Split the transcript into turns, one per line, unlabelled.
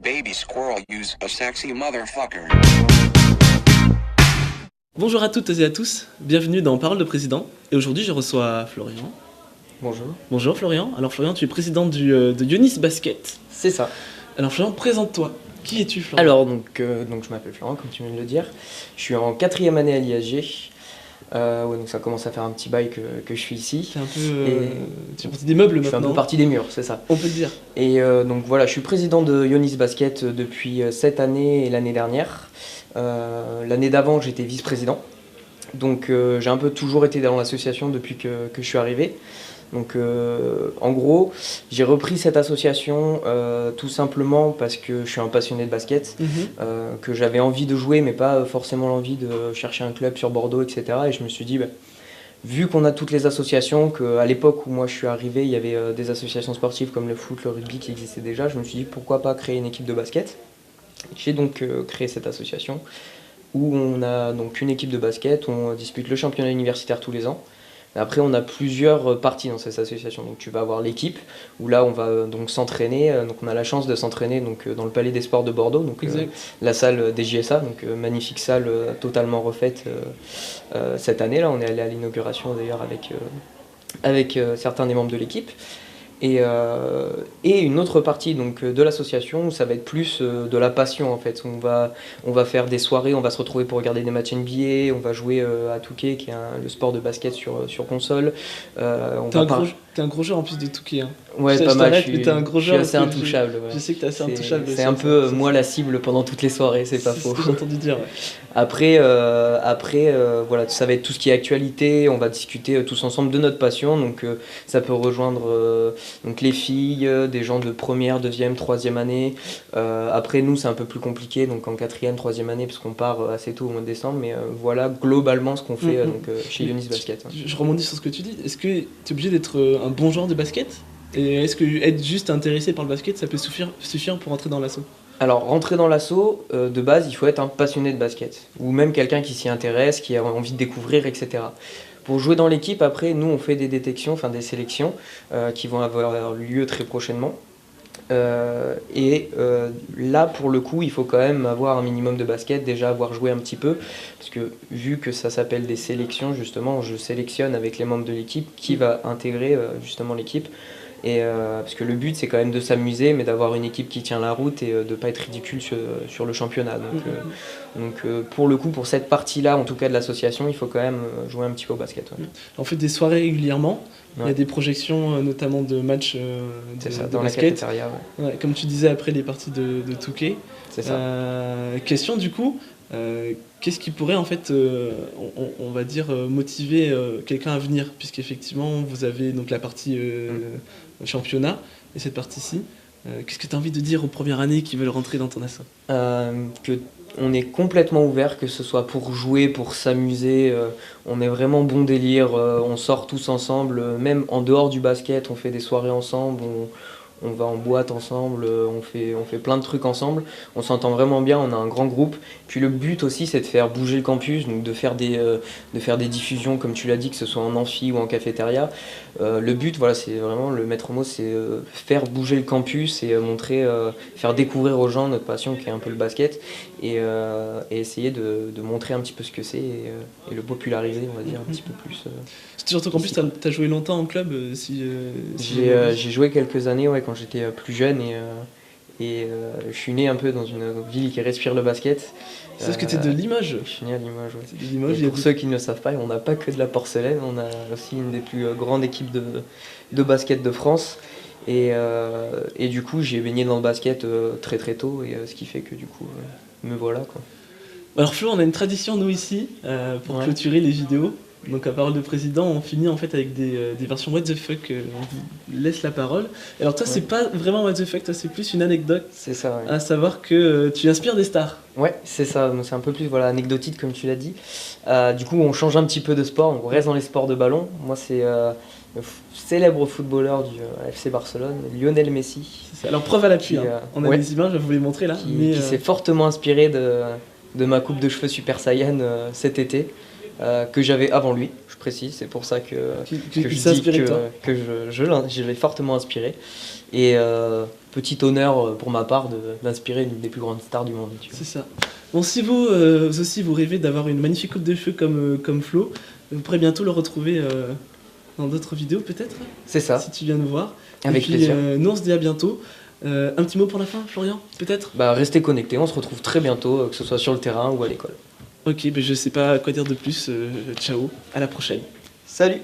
Baby squirrel use a sexy motherfucker.
Bonjour à toutes et à tous, bienvenue dans Parole de Président. Et aujourd'hui je reçois Florian.
Bonjour.
Bonjour Florian. Alors Florian, tu es président de Ionis Basket.
C'est ça.
Alors Florian, présente-toi. Qui es-tu Florian?
Alors donc je m'appelle Florent, comme tu viens de le dire. Je suis en 4e année à l'IAG. Donc ça commence à faire un petit bail que je suis ici.
C'est un peu... tu fais partie des meubles
Je fais un
maintenant.
peu partie des murs, c'est ça.
On peut le dire.
Et donc voilà, je suis président de Ionis Basket depuis cette année et l'année dernière. L'année d'avant, j'étais vice-président. Donc j'ai un peu toujours été dans l'association depuis que je suis arrivé. Donc en gros, j'ai repris cette association tout simplement parce que je suis un passionné de basket, que j'avais envie de jouer mais pas forcément l'envie de chercher un club sur Bordeaux, etc. Et je me suis dit, vu qu'on a toutes les associations, qu'à l'époque où moi je suis arrivé, il y avait des associations sportives comme le foot, le rugby qui existaient déjà, je me suis dit pourquoi pas créer une équipe de basket. J'ai donc créé cette association où on a donc une équipe de basket, on dispute le championnat universitaire tous les ans. Après, on a plusieurs parties dans cette association. Donc, tu vas avoir l'équipe où là, on va donc s'entraîner. Donc, on a la chance de s'entraîner dans le Palais des Sports de Bordeaux, donc la salle des JSA, donc magnifique salle totalement refaite cette année. Là, on est allé à l'inauguration d'ailleurs avec certains des membres de l'équipe. Et une autre partie donc, de l'association où ça va être plus de la passion en fait. On va faire des soirées, on va se retrouver pour regarder des matchs NBA, on va jouer à Touquet qui est le sport de basket sur console.
T'es un gros joueur en plus de Touquet. Hein.
Ouais,
je
pas mal,
t'arrête, mais t'es un gros joueur.
Je suis assez intouchable. Ouais.
Je sais que t'es assez intouchable.
C'est un peu moi la cible pendant toutes les soirées, c'est pas faux.
C'est ce que j'ai entendu dire. Ouais.
Après, voilà, ça va être tout ce qui est actualité, on va discuter tous ensemble de notre passion, donc ça peut rejoindre donc les filles, des gens de première, deuxième, troisième année. Après nous c'est un peu plus compliqué, donc en quatrième, troisième année, parce qu'on part assez tôt au mois de décembre, mais voilà globalement ce qu'on fait chez Ionis Basket. Hein.
Je rebondis sur ce que tu dis, est-ce que tu es obligé d'être un bon joueur de basket? Et est-ce que être juste intéressé par le basket, ça peut suffire pour entrer dans l'assaut?
Alors, rentrer dans l'assaut, de base, il faut être un passionné de basket. Ou même quelqu'un qui s'y intéresse, qui a envie de découvrir, etc. Pour jouer dans l'équipe, après, nous, on fait des détections, enfin des sélections, qui vont avoir lieu très prochainement. Là, pour le coup, il faut quand même avoir un minimum de basket, déjà avoir joué un petit peu. Parce que vu que ça s'appelle des sélections, justement, je sélectionne avec les membres de l'équipe qui va intégrer justement l'équipe. Parce que le but c'est quand même de s'amuser mais d'avoir une équipe qui tient la route et de ne pas être ridicule sur le championnat. Donc pour le coup, pour cette partie-là, en tout cas de l'association, il faut quand même jouer un petit peu au basket. Ouais.
On fait des soirées régulièrement,
Ouais.
il y a des projections notamment de matchs de
dans
basket.
la cafétéria. Ouais.
Ouais, comme tu disais après les parties de Touquet.
C'est ça.
Question du coup, qu'est-ce qui pourrait en fait, on va dire, motiver quelqu'un à venir, puisqu'effectivement vous avez donc la partie championnat et cette partie-ci. Qu'est-ce que tu as envie de dire aux premières années qui veulent rentrer dans ton assaut?
Que on est complètement ouvert, que ce soit pour jouer, pour s'amuser, on est vraiment bon délire, on sort tous ensemble, même en dehors du basket, on fait des soirées ensemble, on va en boîte ensemble, on fait plein de trucs ensemble, on s'entend vraiment bien, on a un grand groupe. Puis le but aussi c'est de faire bouger le campus, donc de faire des diffusions comme tu l'as dit, que ce soit en amphi ou en cafétéria. Le but, voilà, c'est vraiment le maître mot, c'est faire bouger le campus et montrer, faire découvrir aux gens notre passion qui est un peu le basket et essayer de montrer un petit peu ce que c'est et le populariser, on va dire, un petit peu plus.
Sur ton campus, t'as joué longtemps en club
J'ai joué quelques années quand j'étais plus jeune et je suis né un peu dans une ville qui respire le basket.
C'est parce que t'es de Limoges.
Je suis né à Limoges, ouais.
De Limoges,
pour ceux qui ne le savent pas, on n'a pas que de la porcelaine, on a aussi une des plus grandes équipes de basket de France. Et du coup, j'ai baigné dans le basket très très tôt, et ce qui fait que du coup, me voilà quoi.
Alors Flo, on a une tradition nous ici pour clôturer les vidéos. Donc à Parole de Président, on finit en fait avec des versions what the fuck, on vous laisse la parole. Alors toi, c'est pas vraiment what the fuck, toi c'est plus une anecdote.
C'est ça, ouais.
À savoir que tu inspires des stars.
Ouais, c'est ça, c'est un peu plus anecdotique comme tu l'as dit. Du coup, on change un petit peu de sport, on reste dans les sports de ballon. Moi, c'est le célèbre footballeur du FC Barcelone, Lionel Messi.
Alors preuve à l'appui, on a des images, je vais vous les montrer là.
Qui s'est fortement inspiré de ma coupe de cheveux Super Saiyan cet été. Que j'avais avant lui, je précise, c'est pour ça que je dis que je l'ai fortement inspiré. Et petit honneur pour ma part d'inspirer une des plus grandes stars du monde. Tu vois.
C'est ça. Bon, si vous, aussi vous rêvez d'avoir une magnifique coupe de cheveux comme Flo, vous pourrez bientôt le retrouver dans d'autres vidéos peut-être,
C'est ça,
si tu viens nous voir.
avec
Et puis,
plaisir.
nous on se dit à bientôt. Un petit mot pour la fin, Florian, peut-être?
Bah, restez connectés, on se retrouve très bientôt, que ce soit sur le terrain ou à l'école.
Ok, ben je sais pas quoi dire de plus. Ciao, à la prochaine.
Salut!